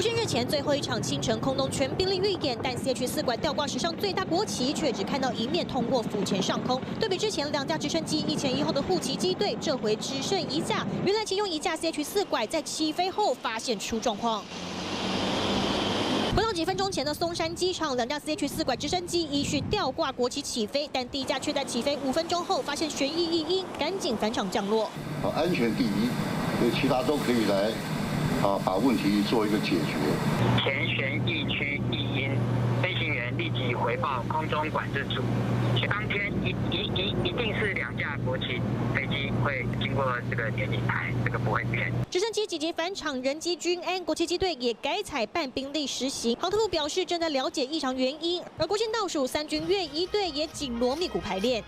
国庆日前最后一场清晨空中全兵力预演，但 CH-4馆吊挂史上最大国旗却只看到一面通过府前上空。对比之前2架直升机1前1后的护旗机队，这回只剩1架。原来其中1架 CH-4馆在起飞后发现出状况。 回到几分钟前的松山机场，2架 CH-4馆直升机依序吊挂国旗起飞，但第1架却在起飞5分钟后发现旋翼异音，赶紧返场降落。安全第一，所以其他都可以来把问题做一个解决。前旋翼区异音，飞行员立即回报空中管制组。当天一定是2架国旗飞机会经过这个电影台，这个不会变。直升机紧急返场，人机均安，国旗机队也改采半兵力实行。航特部表示正在了解异常原因，而国庆倒数3军乐仪队也紧锣密鼓排练。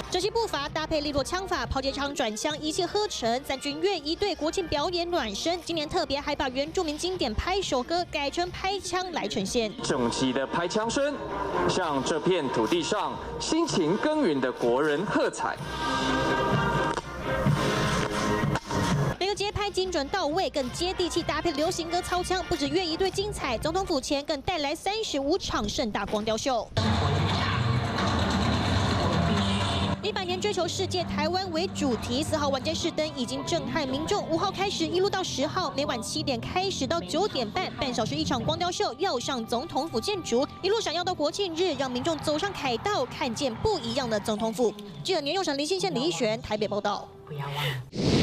整齐步伐搭配利落枪法，炮击场转枪一气呵成。3军乐仪队国庆表演暖身，今年特别还把原住民经典拍手歌改成拍枪来呈现。整齐的拍枪声，向这片土地上辛勤耕耘的国人喝彩。 每个节拍精准到位，更接地气，搭配流行歌操枪，不止乐仪队精彩，总统府前更带来35场盛大光雕秀。 100年追求世界台湾为主题，4号晚间试灯已经震撼民众。5号开始一路到10号，每晚7点开始到9点半，半小时1场光雕秀，要上总统府建筑，一路闪耀到国庆日，让民众走上凯道，看见不一样的总统府。记者年佑成林信县李一璇台北报道。不要忘了。